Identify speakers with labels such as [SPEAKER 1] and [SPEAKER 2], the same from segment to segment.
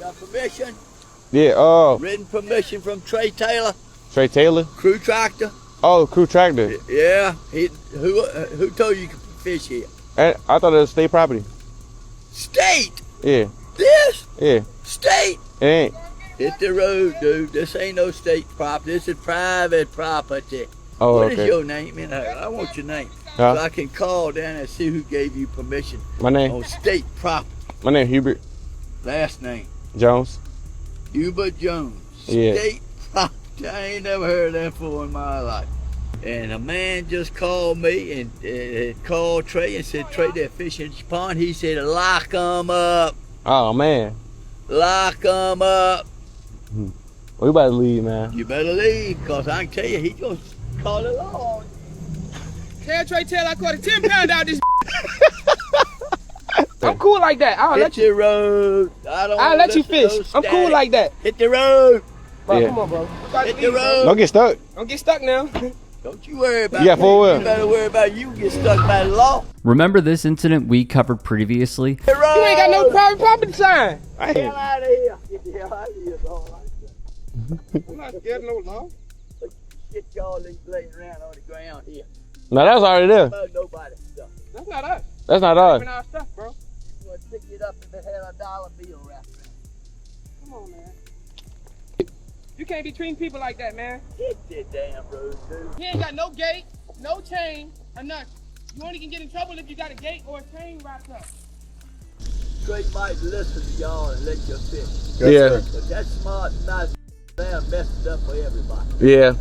[SPEAKER 1] Got permission?
[SPEAKER 2] Yeah,
[SPEAKER 1] Written permission from Trey Taylor.
[SPEAKER 2] Trey Taylor?
[SPEAKER 1] Crew tractor.
[SPEAKER 2] Oh, crew tractor.
[SPEAKER 1] Yeah. Who told you could fish here?
[SPEAKER 2] I thought it was state property.
[SPEAKER 1] State?
[SPEAKER 2] Yeah.
[SPEAKER 1] This?
[SPEAKER 2] Yeah.
[SPEAKER 1] State?
[SPEAKER 2] It ain't.
[SPEAKER 1] Hit the road, dude. This ain't no state property. This is private property.
[SPEAKER 2] Oh,
[SPEAKER 1] What
[SPEAKER 2] okay.
[SPEAKER 1] is your name? I want your name.
[SPEAKER 2] Huh?
[SPEAKER 1] So I can call down and see who gave you permission
[SPEAKER 2] My name?
[SPEAKER 1] on state property.
[SPEAKER 2] My name Hubert
[SPEAKER 1] Last name.
[SPEAKER 2] Jones.
[SPEAKER 1] Hubert Jones.
[SPEAKER 2] Yeah.
[SPEAKER 1] State property. I ain't never heard of that before in my life. And a man just called me and called Trey and said, Trey, they're fishing this pond. He said, lock 'em up.
[SPEAKER 2] Oh, man.
[SPEAKER 1] Lock 'em up.
[SPEAKER 2] We about to leave, man.
[SPEAKER 1] You better leave, because I can tell you, he's going to call the law.
[SPEAKER 3] Tell Trey Taylor I caught a 10-pound out this. I'm cool like that. I'll let you.
[SPEAKER 1] Hit the road.
[SPEAKER 3] I'll let you fish. I'm cool like that.
[SPEAKER 1] Hit the road.
[SPEAKER 3] Bro,
[SPEAKER 2] Yeah.
[SPEAKER 3] come on, bro.
[SPEAKER 1] Hit the road.
[SPEAKER 2] Don't get stuck.
[SPEAKER 3] Don't get stuck now.
[SPEAKER 1] Don't you worry about
[SPEAKER 2] Yeah,
[SPEAKER 1] me.
[SPEAKER 2] for what?
[SPEAKER 1] You better worry about you get stuck by the law.
[SPEAKER 4] Remember this incident we covered previously?
[SPEAKER 1] Hit the road.
[SPEAKER 3] You ain't got no private property sign.
[SPEAKER 2] I
[SPEAKER 1] Get
[SPEAKER 2] ain't.
[SPEAKER 1] out of here. Get the hell out of here. That's all I say.
[SPEAKER 3] I'm not scared of no law.
[SPEAKER 1] Get y'all laying around on the ground here.
[SPEAKER 2] No, that's already there.
[SPEAKER 1] About nobody's stuff.
[SPEAKER 3] That's not us.
[SPEAKER 2] That's not ours.
[SPEAKER 3] We're our stuff, bro.
[SPEAKER 1] You want to pick it up and they had a dollar bill wrapped around.
[SPEAKER 3] Come on, man. You can't be treating people like that, man.
[SPEAKER 1] Hit that damn road, dude.
[SPEAKER 3] He ain't got no gate, no chain, or nothing. You only can get in trouble if you got a gate or a chain wrapped up.
[SPEAKER 1] Trey might listen to y'all and let you fish.
[SPEAKER 2] Yeah.
[SPEAKER 1] But that's smart and nice. They're messed up for everybody.
[SPEAKER 2] Yeah.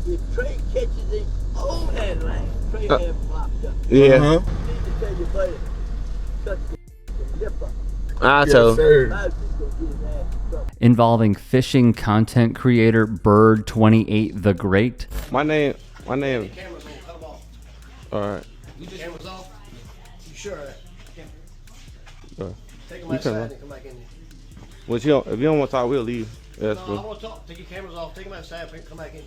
[SPEAKER 1] If Trey catches him on that land, Trey have him popped up.
[SPEAKER 2] Yeah.
[SPEAKER 1] I need to tell you, buddy, touch the lip up.
[SPEAKER 2] I tell.
[SPEAKER 1] Most people gonna get his ass in trouble.
[SPEAKER 4] Involving fishing content creator Bird28 The Gr8.
[SPEAKER 2] My name.
[SPEAKER 5] Cameras on, cut them off.
[SPEAKER 2] All right.
[SPEAKER 5] Cameras off? You sure?
[SPEAKER 2] Sure.
[SPEAKER 5] Take them
[SPEAKER 2] You
[SPEAKER 5] outside
[SPEAKER 2] can-
[SPEAKER 5] and come back in.
[SPEAKER 2] Well, if you don't want to talk, we'll leave. Yeah, that's
[SPEAKER 5] No, I
[SPEAKER 2] cool.
[SPEAKER 5] want to talk. Take your cameras off. Take them outside and come back in.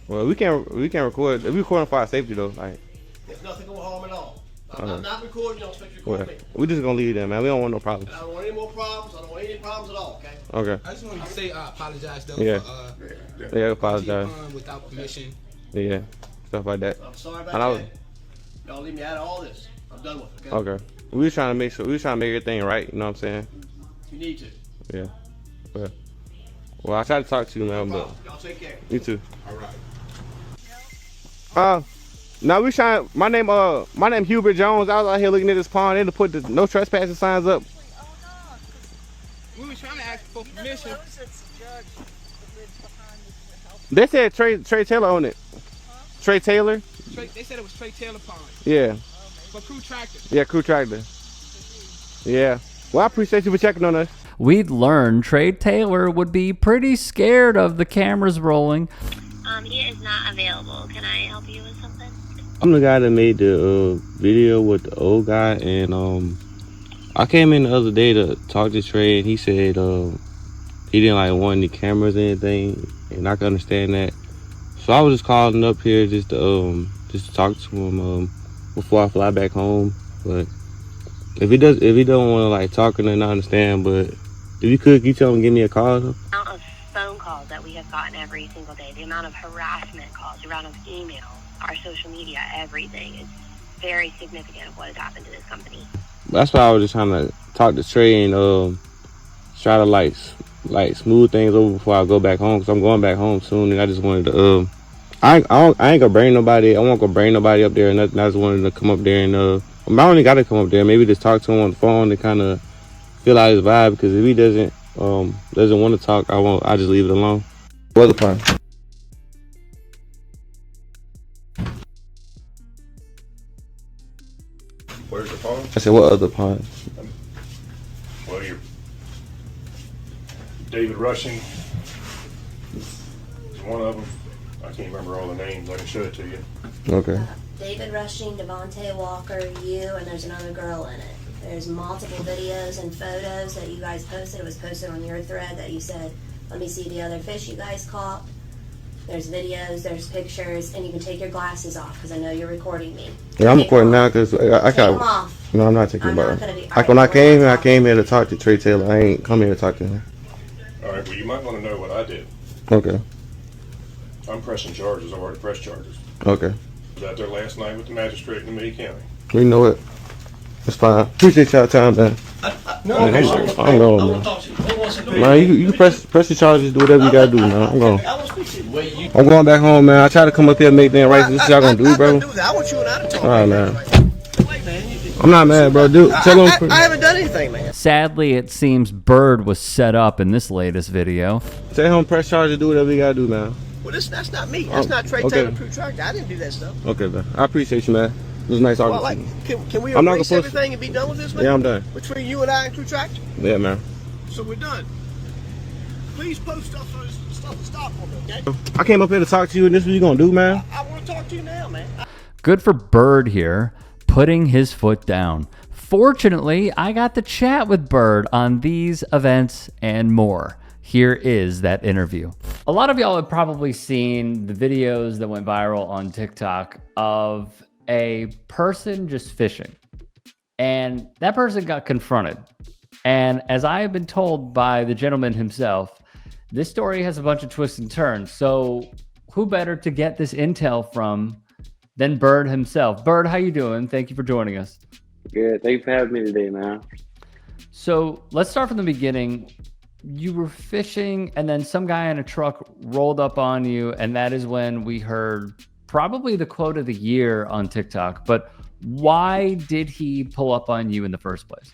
[SPEAKER 2] Well, we can't record. If we recording for our safety though, like,
[SPEAKER 5] There's nothing going to harm at all. I'm
[SPEAKER 2] Okay.
[SPEAKER 5] not recording. You don't expect you to
[SPEAKER 2] well,
[SPEAKER 5] record me.
[SPEAKER 2] we just gonna leave there, man. We don't want no problems.
[SPEAKER 5] I don't want any more problems. I don't want any problems at all, okay?
[SPEAKER 2] Okay.
[SPEAKER 6] I just wanted to say I apologize though
[SPEAKER 2] Yeah.
[SPEAKER 6] for
[SPEAKER 2] Yeah, I apologize.
[SPEAKER 6] without permission.
[SPEAKER 2] Yeah, stuff like that.
[SPEAKER 5] I'm sorry
[SPEAKER 2] And I
[SPEAKER 5] about
[SPEAKER 2] was-
[SPEAKER 5] that. Y'all leave me out of all this. I'm done with it, okay?
[SPEAKER 2] Okay. We was trying to make sure. We was trying to make everything right. You know what I'm saying?
[SPEAKER 5] You need to.
[SPEAKER 2] Yeah. Well, I tried to talk to you, man, but
[SPEAKER 5] Y'all take care.
[SPEAKER 2] you too.
[SPEAKER 6] All right.
[SPEAKER 2] Now we trying. My name Hubert Jones. I was out here looking at this pond. They had to put the no trespassing signs up.
[SPEAKER 3] We was trying to ask for permission.
[SPEAKER 2] They said Trey Taylor on it. Trey Taylor.
[SPEAKER 3] They said it was Trey Taylor Pond.
[SPEAKER 2] Yeah.
[SPEAKER 3] For crew tractor.
[SPEAKER 2] Yeah, crew tractor. Yeah. Well, I appreciate you for checking on us.
[SPEAKER 4] We'd learned Trey Taylor would be pretty scared of the cameras rolling.
[SPEAKER 7] He is not available. Can I help you with something?
[SPEAKER 2] I'm the guy that made the video with the old guy, and I came in the other day to talk to Trey, and he said he didn't like want any cameras or anything, and I can understand that. So I was just calling up here just to talk to him before I fly back home. But if he don't want to like talk or nothing, I understand. But if you could, you tell him to give me a call. Though?
[SPEAKER 7] The amount of phone calls that we have gotten every single day, the amount of harassment calls, the amount of email, our social media, everything is very significant of what has happened to this company.
[SPEAKER 2] That's why I was just trying to talk to Trey and try to like smooth things over before I go back home, because I'm going back home soon, and I just wanted to I ain't gonna bring nobody. I won't go bring nobody up there or nothing. I just wanted to come up there and I only got to come up there. Maybe just talk to him on the phone and kind of feel out his vibe. Because if he doesn't want to talk, I just leave it alone. What other pond?
[SPEAKER 8] Where's the pond?
[SPEAKER 2] I said, what other pond?
[SPEAKER 8] Well, you're David Rushing is one of them. I can't remember all the names. I can show it to you.
[SPEAKER 2] Okay.
[SPEAKER 7] David Rushing, Devontae Walker, you, and there's another girl in it. There's multiple videos and photos that you guys posted. It was posted on your thread that you said, let me see the other fish you guys caught. There's videos, there's pictures, and you can take your glasses off because I know you're recording me.
[SPEAKER 2] Yeah, I'm
[SPEAKER 7] Take
[SPEAKER 2] recording
[SPEAKER 7] them
[SPEAKER 2] now
[SPEAKER 7] off.
[SPEAKER 2] because I
[SPEAKER 7] Take them
[SPEAKER 2] got.
[SPEAKER 7] off.
[SPEAKER 2] No, I'm not taking
[SPEAKER 7] I'm
[SPEAKER 2] about
[SPEAKER 7] not
[SPEAKER 2] it.
[SPEAKER 7] gonna be-
[SPEAKER 2] Like when I
[SPEAKER 7] alright, we're not
[SPEAKER 2] came
[SPEAKER 7] talking.
[SPEAKER 2] here to talk to Trey Taylor. I ain't come here to talk to him.
[SPEAKER 8] All right, well, you might want to know what I did.
[SPEAKER 2] Okay.
[SPEAKER 8] I'm pressing charges. I've already pressed charges.
[SPEAKER 2] Okay.
[SPEAKER 8] I was out there last night with the magistrate in Lee County.
[SPEAKER 2] We know it. It's fine. Appreciate y'all time, man.
[SPEAKER 5] No,
[SPEAKER 2] Man,
[SPEAKER 5] sir.
[SPEAKER 2] I'm going,
[SPEAKER 5] I
[SPEAKER 2] man.
[SPEAKER 5] want to talk to you. Hold on a second.
[SPEAKER 2] Man, you can press the charges, do whatever you gotta do, man. I'm going.
[SPEAKER 5] I want to speak to you. Wait, you.
[SPEAKER 2] I'm going back home, man. I try to come up here and make things right. This is y'all gonna do, bro.
[SPEAKER 5] Do that. I want you and I to talk.
[SPEAKER 2] All right, man.
[SPEAKER 5] Wait, man.
[SPEAKER 2] I'm not mad, bro. Dude, tell him.
[SPEAKER 5] I haven't done anything, man.
[SPEAKER 4] Sadly, it seems Bird was set up in this latest video.
[SPEAKER 2] Tell him press charges, do whatever you gotta do, man.
[SPEAKER 5] Well, that's not me. That's not Trey
[SPEAKER 2] okay.
[SPEAKER 5] Taylor True Tractor. I didn't do that stuff.
[SPEAKER 2] Okay, man. I appreciate you, man. It was nice talking
[SPEAKER 5] Well,
[SPEAKER 2] to you.
[SPEAKER 5] can we
[SPEAKER 2] I'm not
[SPEAKER 5] erase
[SPEAKER 2] gonna post-
[SPEAKER 5] everything and be done with this, man?
[SPEAKER 2] Yeah, I'm done.
[SPEAKER 5] Between you and I and True Tractor?
[SPEAKER 2] Yeah, man.
[SPEAKER 5] So we're done. Please post stuff to stop for me, okay?
[SPEAKER 2] I came up here to talk to you, and this is what you gonna do, man?
[SPEAKER 5] I want to talk to you now, man.
[SPEAKER 4] Good for Bird here, putting his foot down. Fortunately, I got to chat with Bird on these events and more. Here is that interview. A lot of y'all have probably seen the videos that went viral on TikTok of a person just fishing. And that person got confronted. And as I have been told by the gentleman himself, this story has a bunch of twists and turns. So who better to get this intel from than Bird himself? Bird, how you doing? Thank you for joining us.
[SPEAKER 2] Good. Thank you for having me today, man.
[SPEAKER 4] So let's start from the beginning. You were fishing and then some guy in a truck rolled up on you. And that is when we heard probably the quote of the year on TikTok. But why did he pull up on you in the first place?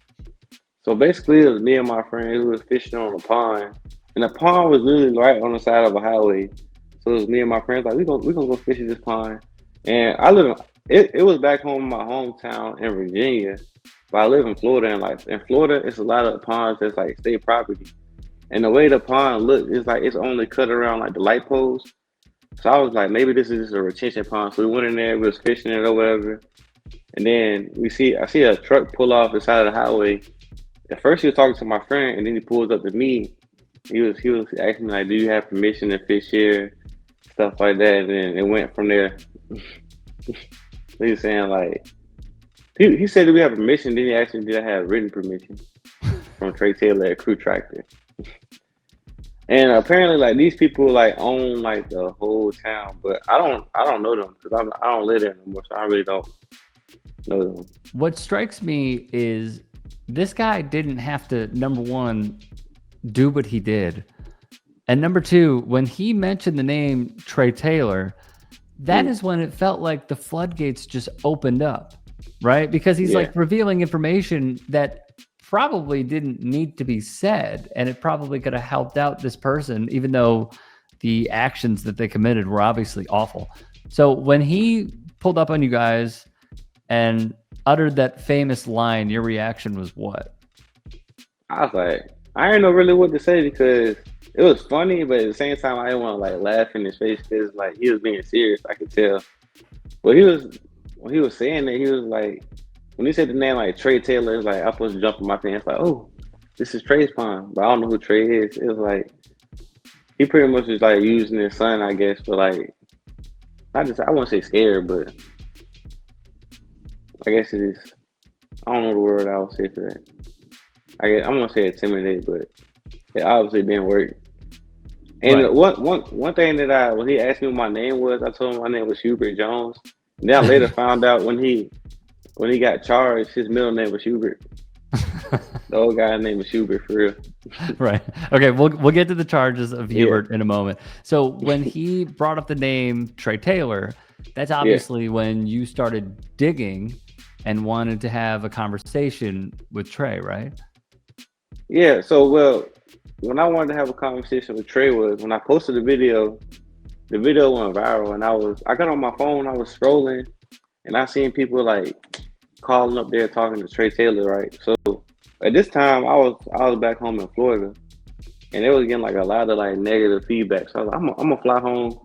[SPEAKER 2] So basically, it was me and my friend who was fishing on a pond. And the pond was literally right on the side of a highway. So it was me and my friends like, we gonna go fish at this pond. And I live in, it was back home in my hometown in Virginia. But I live in Florida, and like in Florida, it's a lot of ponds that's like state property. And the way the pond looked, it's like it's only cut around like the light poles. So I was like, maybe this is just a retention pond. So we went in there, we was fishing it or whatever. And then I see a truck pull off the side of the highway. At first he was talking to my friend, and then he pulls up to me. He was asking me like, do you have permission to fish here? Stuff like that. And then it went from there. He was saying like, he said, do we have permission? Then he asked me, did I have written permission from Trey Taylor at Crew Tractor? And apparently, like these people like own like the whole town, but I don't know them because I don't live there anymore, so I really don't know them.
[SPEAKER 4] What strikes me is this guy didn't have to, number one, do what he did, and number two, when he mentioned the name Trey Taylor, that is when it felt like the floodgates just opened up, right? Because he's like revealing information that probably didn't need to be said, and it probably could have helped out this person, even though the actions that they committed were obviously awful. So when he pulled up on you guys and uttered that famous line, your reaction was what?
[SPEAKER 2] I was like, I didn't know really what to say because it was funny, but at the same time, I didn't want to like laugh in his face because like he was being serious. I could tell. But when he was saying that, he was like, when he said the name like Trey Taylor, it's like I supposed to jump in my pants like, oh, this is Trey's pond, but I don't know who Trey is. It was like he pretty much was like using his son, I guess, but like I won't say scared, but I guess it is. I don't know the word I would say for that. I'm gonna say intimidated, but it obviously didn't work. And one thing that when he asked me what my name was, I told him my name was Hubert Jones. And then I later found out when he got charged, his middle name was Hubert. The old guy's name was Hubert for real.
[SPEAKER 4] Right. Okay, we'll get to the charges of Hubert in a moment. So when he brought up the name Trey Taylor, that's obviously when you started digging and wanted to have a conversation with Trey, right?
[SPEAKER 2] Yeah, so when I wanted to have a conversation with Trey was when I posted the video went viral, and I got on my phone, I was scrolling, and I seen people like calling up there talking to Trey Taylor, right? So at this time I was back home in Florida, and they was getting like a lot of like negative feedback. So I was like, I'm gonna fly home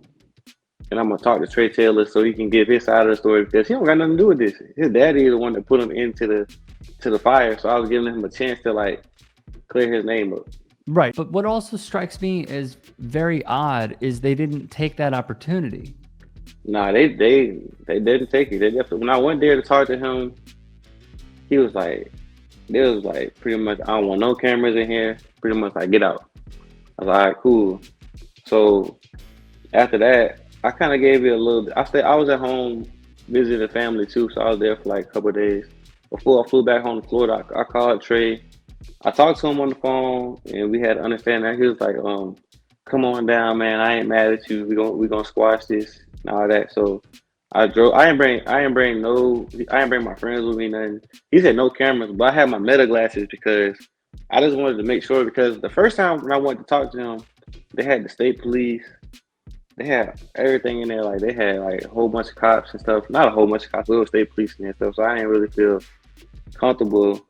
[SPEAKER 2] and I'm gonna talk to Trey Taylor so he can give his side of the story because he don't got nothing to do with this. His daddy is the one that put him into the fire. So I was giving him a chance to like clear his name up.
[SPEAKER 4] Right. But what also strikes me as very odd is they didn't take that opportunity.
[SPEAKER 2] Nah, they didn't take it. They definitely, when I went there to talk to him, he was like, pretty much, I don't want no cameras in here. Pretty much like, get out. I was like, all right, cool. So after that, I kind of gave it a little bit. I was at home visiting the family too, so I was there for like a couple of days. Before I flew back home to Florida, I called Trey. I talked to him on the phone, and we had to understand that he was like, come on down, man. I ain't mad at you. We gonna squash this and all that. So I drove. I ain't bring my friends with me. Nothing. He said no cameras, but I had my meta glasses because I just wanted to make sure. Because the first time when I went to talk to him, they had the state police. They had everything in there. Like they had like a whole bunch of cops and stuff. Not a whole bunch of cops, but it was state police and stuff. So I didn't really feel comfortable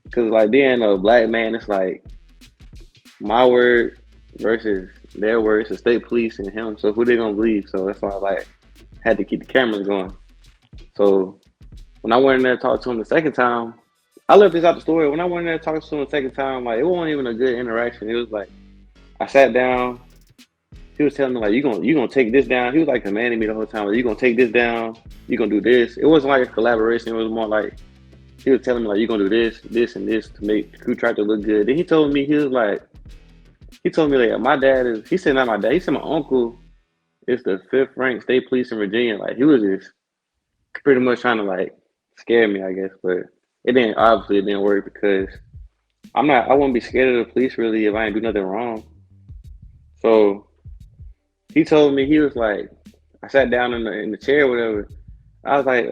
[SPEAKER 2] because like being a black man, it's like my word versus their word. It's the state police and him. So who they gonna believe? So that's why I like had to keep the cameras going. So when I went in there to talk to him the second time, I left this out the story. When I went in there to talk to him the second time, like it wasn't even a good interaction. It was like I sat down. He was telling me like you gonna take this down. He was like commanding me the whole time. Like, you gonna take this down. You gonna do this. It wasn't like a collaboration. It was more like he was telling me like you gonna do this, this, and this to make the crew tractor look good. Then he told me like my dad is. He said not my dad. He said my uncle is the 5th ranked state police in Virginia. Like he was just pretty much trying to like scare me, I guess. But it didn't work because I wouldn't be scared of the police really if I ain't do nothing wrong. So he told me, he was like, I sat down in the chair or whatever. I was like,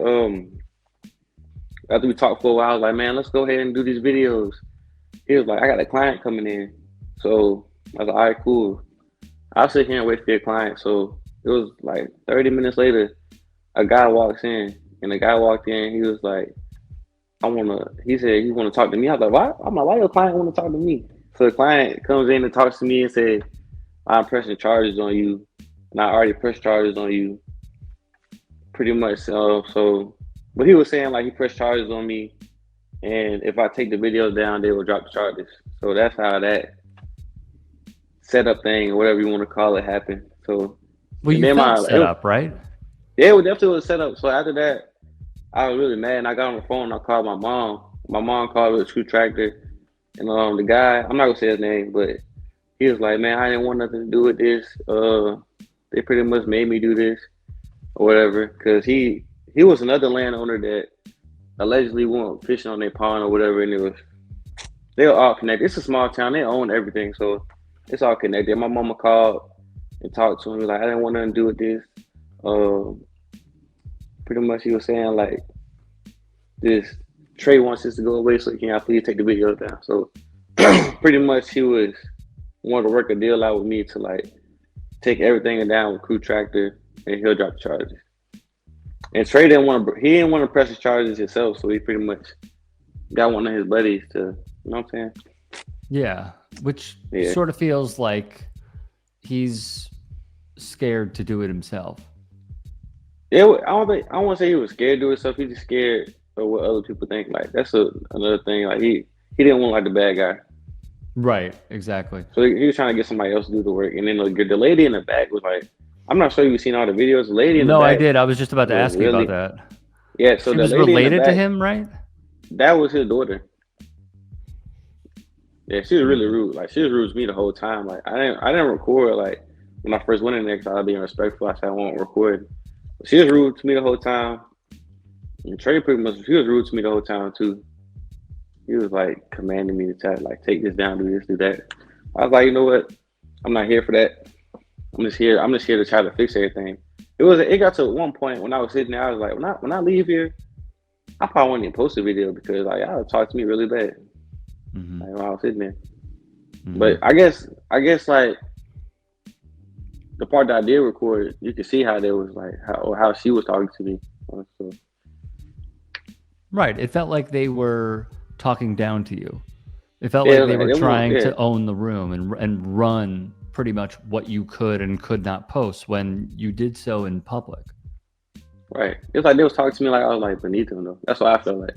[SPEAKER 2] after we talked for a while, I was like, man, let's go ahead and do these videos. He was like, I got a client coming in. So I was like, all right, cool. I'll sit here and wait for your client. So it was like 30 minutes later, a guy walks in. And the guy walked in, he was like, he said he want to talk to me. I was like, why? I'm like, why your client want to talk to me? So the client comes in and talks to me and said, I'm pressing charges on you. And I already pressed charges on you. Pretty much. But he was saying like he pressed charges on me. And if I take the videos down, they will drop the charges. So that's how that setup thing or whatever you want to call it happened. So
[SPEAKER 4] well, you felt set up, right?
[SPEAKER 2] Yeah, it definitely was set up. So after that, I was really mad. And I got on the phone and I called my mom. My mom called with a screw tractor. And the guy, I'm not gonna say his name, but he was like, man, I didn't want nothing to do with this. They pretty much made me do this or whatever. Cause he was another landowner that allegedly went fishing on their pond or whatever. And they were all connected. It's a small town. They own everything. So it's all connected. My mama called and talked to him. He was like, I didn't want nothing to do with this. Pretty much he was saying like, this Trey wants us to go away, so can I please take the videos down? So pretty much he wanted to work a deal out with me to like take everything down with crew tractor and he'll drop the charges. And Trey didn't want to press the charges himself, so he pretty much got one of his buddies to, you know what I'm saying?
[SPEAKER 4] Yeah, which sort of feels like he's scared to do it himself.
[SPEAKER 2] Yeah, I don't want to say he was scared to do it himself. He's just scared of what other people think. Like that's another thing. Like he didn't want like the bad guy.
[SPEAKER 4] Right, exactly.
[SPEAKER 2] So he was trying to get somebody else to do the work. And then the lady in the back was like, I'm not sure you've seen all the videos. The lady in the back.
[SPEAKER 4] No, I did. I was just about to ask you about that.
[SPEAKER 2] Yeah, so
[SPEAKER 4] she
[SPEAKER 2] the
[SPEAKER 4] was
[SPEAKER 2] lady
[SPEAKER 4] related
[SPEAKER 2] in the back,
[SPEAKER 4] to him, right?
[SPEAKER 2] That was his daughter. Yeah, she was really rude. Like she was rude to me the whole time. Like I didn't record like when I first went in there because I was being respectful. I said I won't record. But she was rude to me the whole time. And Trey pretty much, he was rude to me the whole time too. He was like commanding me to try, like take this down, do this, do that. I was like, you know what? I'm not here for that. I'm just here to try to fix everything. It got to one point when I was sitting there, I was like, when I leave here, I probably won't even post a video because like y'all talk to me really bad.
[SPEAKER 4] Mm-hmm.
[SPEAKER 2] Like when I was sitting there.
[SPEAKER 4] Mm-hmm.
[SPEAKER 2] But I guess like the part that I did record, you could see how there was like how she was talking to me. So.
[SPEAKER 4] Right. It felt like they were talking down to you. It felt like they were trying to own the room and run pretty much what you could and could not post when you did so in public.
[SPEAKER 2] Right. It's like they was talking to me like I was like beneath them though. That's what I felt like.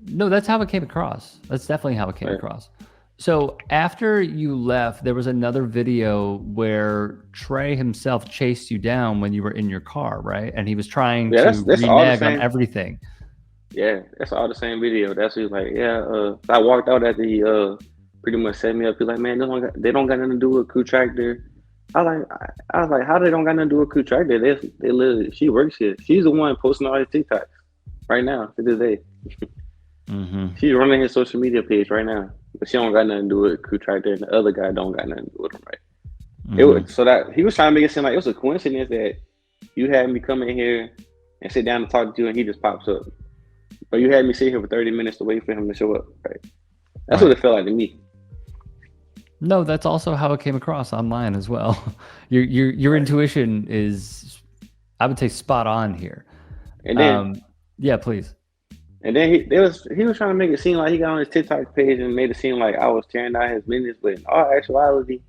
[SPEAKER 4] No, that's how it came across. That's definitely how it came across. So after you left, there was another video where Trey himself chased you down when you were in your car, right? And he was trying to renege on everything. Yeah,
[SPEAKER 2] that's all the same video. That's what he was like, I walked out after he pretty much set me up. He's like, man, they don't got nothing to do with crew tractor. I was like, how they don't got nothing to do with crew tractor? They literally, she works here. She's the one posting all his TikToks right now to this day. She's running his social media page right now, but she don't got nothing to do with crew tractor, and the other guy don't got nothing to do with him, right? It was so that he was trying to make it seem like it was a coincidence that you had me come in here and sit down and talk to you, and he just pops up. But you had me sit here for 30 minutes to wait for him to show up, right? That's what it felt like to me.
[SPEAKER 4] No, that's also how it came across online as well. Your intuition is, I would say, spot on here.
[SPEAKER 2] And then,
[SPEAKER 4] yeah, please.
[SPEAKER 2] And then he was trying to make it seem like he got on his TikTok page and made it seem like I was tearing down his business, but in all actuality,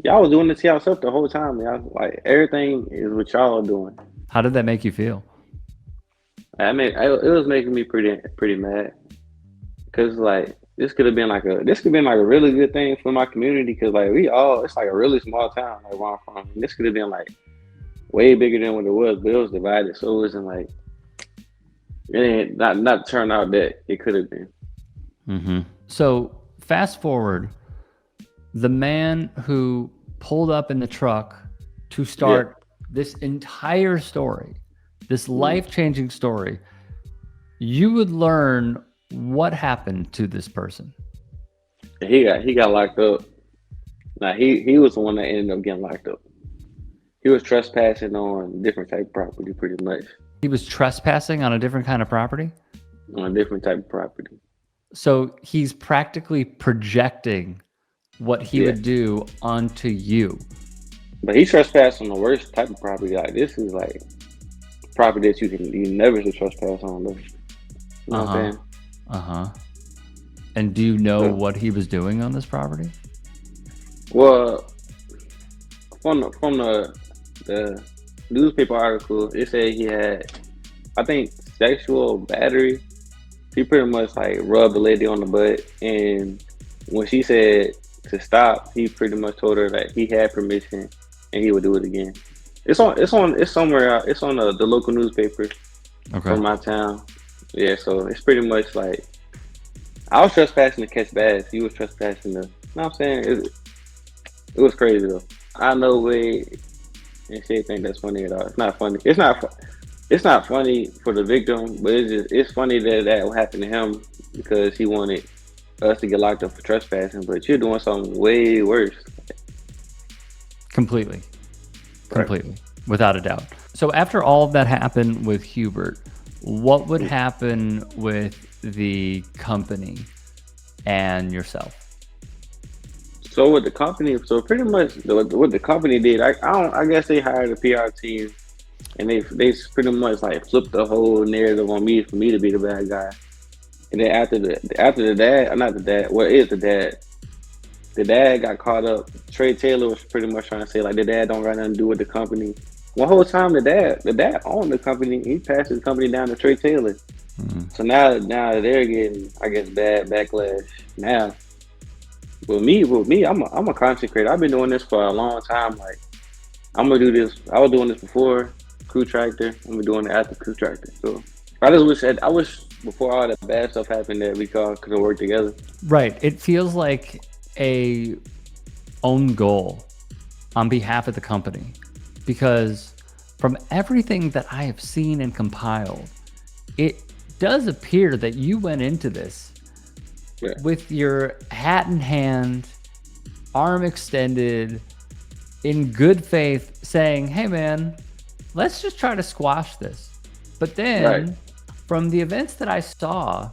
[SPEAKER 2] y'all was doing this to yourself the whole time. Y'all, like, everything is what y'all doing.
[SPEAKER 4] How did that make you feel?
[SPEAKER 2] It was making me pretty mad, because like this could have been like a really good thing for my community, because like it's like a really small town, like where I'm from. And this could have been like way bigger than what it was, but it was divided, so it wasn't like it ain't not turned out that it could have been.
[SPEAKER 4] So fast forward, the man who pulled up in the truck to start this entire story, this life-changing story, you would learn what happened to this person.
[SPEAKER 2] He got locked up. Now he was the one that ended up getting locked up. He was trespassing on different type of property, pretty much.
[SPEAKER 4] He was trespassing on a different kind of property?
[SPEAKER 2] On a different type of property.
[SPEAKER 4] So he's practically projecting what he would do onto you.
[SPEAKER 2] But he trespassed on the worst type of property. Like, this is like property that you never should trespass on. Though. You know what I'm saying?
[SPEAKER 4] And do you know what he was doing on this property?
[SPEAKER 2] Well, from the newspaper article, it said he had, I think, sexual battery. He pretty much like rubbed the lady on the butt, and when she said to stop, he pretty much told her that he had permission and he would do it again. It's somewhere out. It's on the local newspaper from my town. Yeah, so it's pretty much like I was trespassing to catch bass. He was trespassing to, you know what I'm saying? It was crazy though. I know way and she think that's funny at all. It's not funny. It's not funny for the victim, but it's funny that happened to him because he wanted us to get locked up for trespassing, but you're doing something way worse.
[SPEAKER 4] Completely, without a doubt. So after all of that happened with Hubert, what would happen with the company and yourself?
[SPEAKER 2] So with the company, so pretty much what the company did, I guess they hired a PR team, and they pretty much like flipped the whole narrative on me for me to be the bad guy. And then after the dad got caught up. Trey Taylor was pretty much trying to say like the dad don't got nothing to do with the company. One whole time the dad owned the company. He passed the company down to Trey Taylor. So now they're getting, I guess, bad backlash now. With me, I'm a content creator. I've been doing this for a long time. Like, I'm gonna do this. I was doing this before Crew Tractor. I'm gonna be doing it after Crew Tractor. So I wish before all that bad stuff happened that we could have worked together.
[SPEAKER 4] Right. It feels like a own goal on behalf of the company, because from everything that I have seen and compiled, it does appear that you went into this with your hat in hand, arm extended, in good faith, saying, hey man, let's just try to squash this. But then from the events that I saw,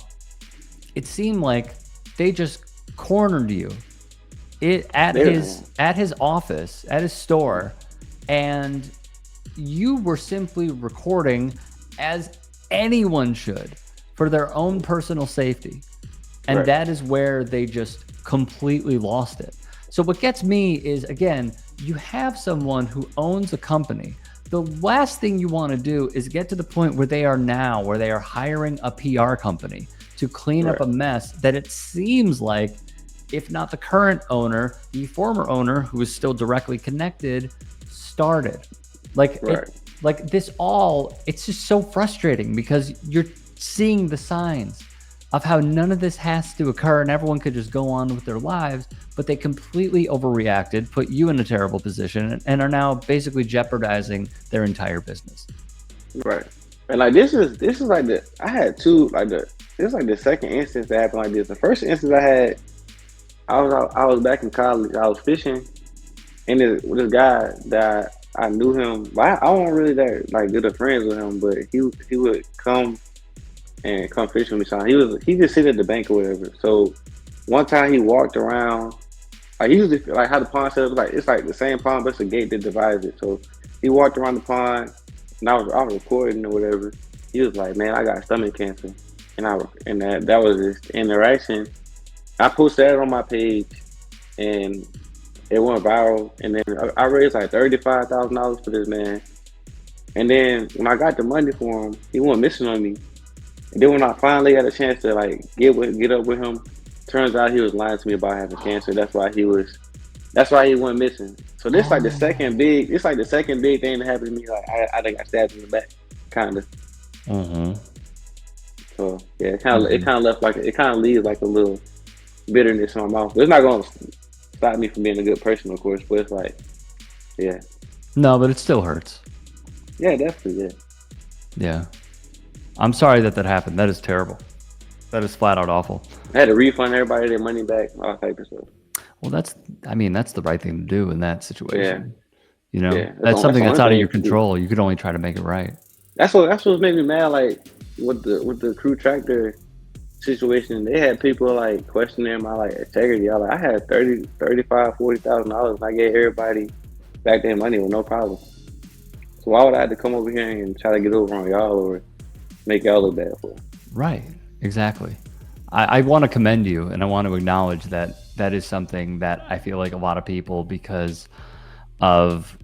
[SPEAKER 4] it seemed like they just cornered you at his office, at his store, and you were simply recording as anyone should for their own personal safety. And that is where they just completely lost it. So what gets me is, again, you have someone who owns a company. The last thing you want to do is get to the point where they are hiring a PR company to clean up a mess that it seems like, if not the current owner, the former owner, who is still directly connected, started. It's just so frustrating because you're seeing the signs of how none of this has to occur and everyone could just go on with their lives, but they completely overreacted, put you in a terrible position, and are now basically jeopardizing their entire business.
[SPEAKER 2] Right. And like this is like I had two like this is like the second instance that happened like this. The first instance I had, I was back in college. I was fishing, and this guy that I knew him. But I wasn't really that like good of friends with him, but he would come fish with me. So he just sit at the bank or whatever. So one time he walked around. Like he usually like how the pond set up. Like it's like the same pond, but it's a gate that divides it. So he walked around the pond. And I was recording or whatever. He was like, "Man, I got stomach cancer," and that was this interaction. I posted that on my page, and it went viral. And then I raised like $35,000 for this man. And then when I got the money for him, he went missing on me. And then when I finally got a chance to like get up with him, turns out he was lying to me about having cancer. That's why he went missing. So this like the second big thing that happened to me. Like I think I stabbed in the back, kind of.
[SPEAKER 4] Mm-hmm.
[SPEAKER 2] So yeah, it kind of leaves like a little bitterness in my mouth. But it's not going to stop me from being a good person, of course. But it's like, yeah.
[SPEAKER 4] No, but it still hurts.
[SPEAKER 2] Yeah, definitely. Yeah.
[SPEAKER 4] Yeah. I'm sorry that happened. That is terrible. That is flat out awful.
[SPEAKER 2] I had to refund everybody their money back, all type of stuff.
[SPEAKER 4] Well, that's the right thing to do in that situation.
[SPEAKER 2] Yeah.
[SPEAKER 4] You know,
[SPEAKER 2] yeah.
[SPEAKER 4] that's something that's out of your control. You could only try to make it right.
[SPEAKER 2] That's what made me mad. Like with the crew tractor situation, they had people like questioning my like integrity. I had $40,000, and I gave everybody back their money with no problem. So why would I have to come over here and try to get over on y'all or make y'all look bad for it?
[SPEAKER 4] Right. Exactly. I want to commend you, and I want to acknowledge that is something that I feel like a lot of people, because of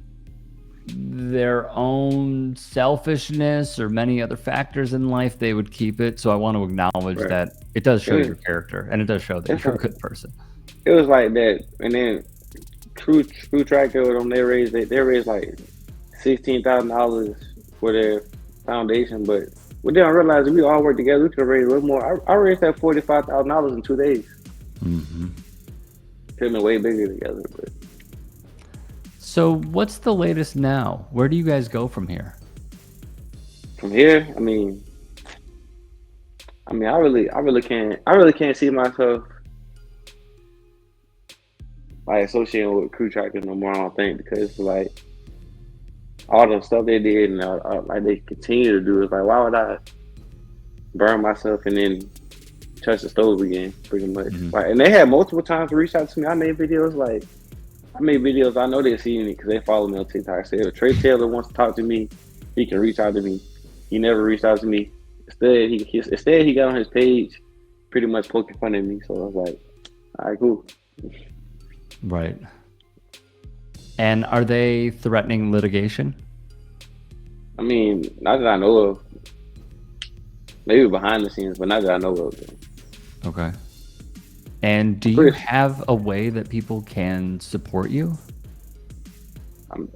[SPEAKER 4] their own selfishness or many other factors in life, they would keep it. So I want to acknowledge that it does show your character, and it does show that you're a good person.
[SPEAKER 2] It was like that, and then Crew Tractor with them, they raised like $16,000 for their foundation, but we didn't realize we all work together. We could have raised a little more. I raised that $45,000 in 2 days.
[SPEAKER 4] Mm-hmm.
[SPEAKER 2] Could have been way bigger together. But
[SPEAKER 4] so, what's the latest now? Where do you guys go from here?
[SPEAKER 2] From here, I mean, I really can't see myself like associating with Crew Tractors no more. I don't think, because like all the stuff they did and like they continue to do, is like, why would I burn myself and then touch the stove again? Pretty much.
[SPEAKER 4] Mm-hmm.
[SPEAKER 2] Like, and they had multiple times to reach out to me. I made videos. I know they're seeing it because they follow me on TikTok. So if Trey Taylor wants to talk to me, he can reach out to me. He never reached out to me. Instead he got on his page pretty much poking fun at me. So I was like, all right, cool.
[SPEAKER 4] Right. And are they threatening litigation?
[SPEAKER 2] I mean, not that I know of. Maybe behind the scenes, but not that I know of.
[SPEAKER 4] Okay. And do you have a way that people can support you?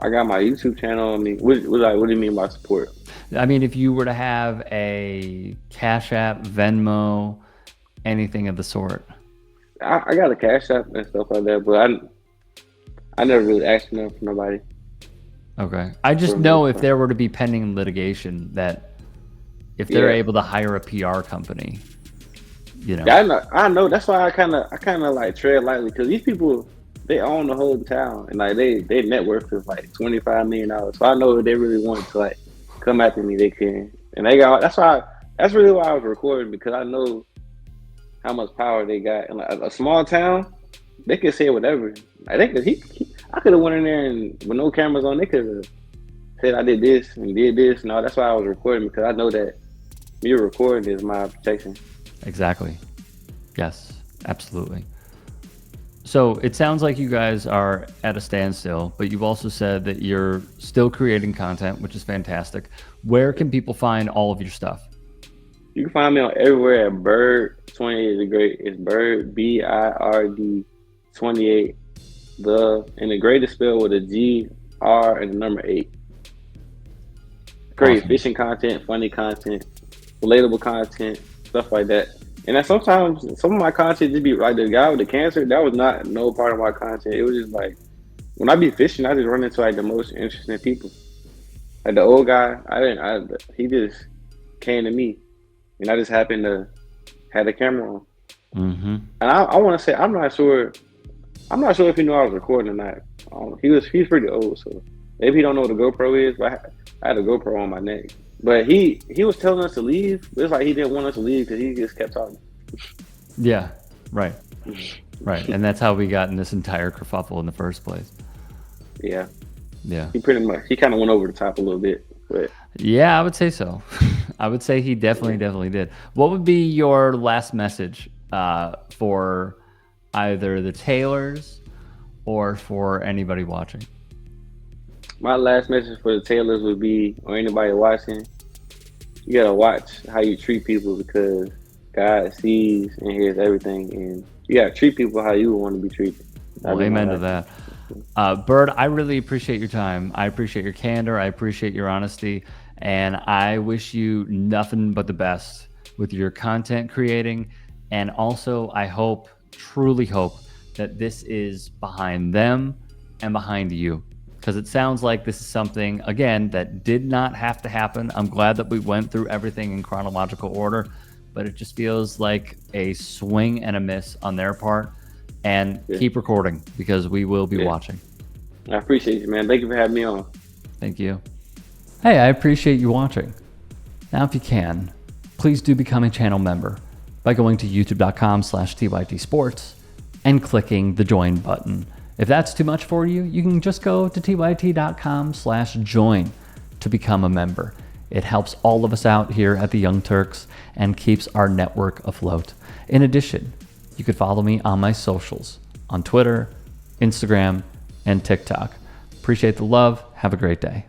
[SPEAKER 2] I got my YouTube channel. I mean, what do you mean by support?
[SPEAKER 4] I mean, if you were to have a Cash App, Venmo, anything of the sort.
[SPEAKER 2] I got a Cash App and stuff like that, but I never really asked enough for nobody.
[SPEAKER 4] Okay. I just know if there were to be pending litigation, that if they're able to hire a PR company, you know.
[SPEAKER 2] Yeah, I know. That's why I kind of like tread lightly, because these people, they own the whole town, and like their net worth is like $25 million. So I know if they really wanted to like come after me, they can. And that's really why I was recording, because I know how much power they got. In like a small town, they could say whatever. Like I could have went in there and with no cameras on, they could have said I did this and did this. No, that's why I was recording, because I know that me recording is my protection.
[SPEAKER 4] Exactly. Yes, absolutely. So it sounds like you guys are at a standstill, but you've also said that you're still creating content, which is fantastic. Where can people find all of your stuff?
[SPEAKER 2] You can find me on everywhere at Bird28 The Gr8. It's Bird, BIRD 28. And the Gr8 is spelled with a G, R, and the number 8. Great fishing content, funny content, relatable content, stuff like that. And then sometimes some of my content just be like the guy with the cancer. That was not no part of my content. It was just like when I be fishing, I just run into like the most interesting people. Like the old guy, he just came to me, and I just happened to have the camera on.
[SPEAKER 4] Mm-hmm.
[SPEAKER 2] And I want to say I'm not sure if he knew I was recording or not. He's pretty old, so maybe he don't know what a GoPro is. But I had a GoPro on my neck. But he was telling us to leave. But it's like he didn't want us to leave because he just kept talking.
[SPEAKER 4] Yeah, right. And that's how we got in this entire kerfuffle in the first place.
[SPEAKER 2] Yeah.
[SPEAKER 4] Yeah.
[SPEAKER 2] He kind of went over the top a little bit. But
[SPEAKER 4] yeah, I would say so. I would say he definitely did. What would be your last message for either the Taylors or for anybody watching?
[SPEAKER 2] My last message for the Taylors would be, or anybody watching, you gotta watch how you treat people because God sees and hears everything, and you gotta treat people how you would want to be treated.
[SPEAKER 4] Well, amen to that. Bird, I really appreciate your time. I appreciate your candor. I appreciate your honesty. And I wish you nothing but the best with your content creating. And also, I truly hope that this is behind them and behind you. Because it sounds like this is something, again, that did not have to happen. I'm glad that we went through everything in chronological order, but it just feels like a swing and a miss on their part. And keep recording because we will be watching.
[SPEAKER 2] I appreciate you, man. Thank you for having me on.
[SPEAKER 4] Thank you. Hey, I appreciate you watching. Now, if you can, please do become a channel member by going to youtube.com/TYTsports and clicking the join button. If that's too much for you, you can just go to tyt.com/join to become a member. It helps all of us out here at the Young Turks and keeps our network afloat. In addition, you could follow me on my socials on Twitter, Instagram, and TikTok. Appreciate the love. Have a great day.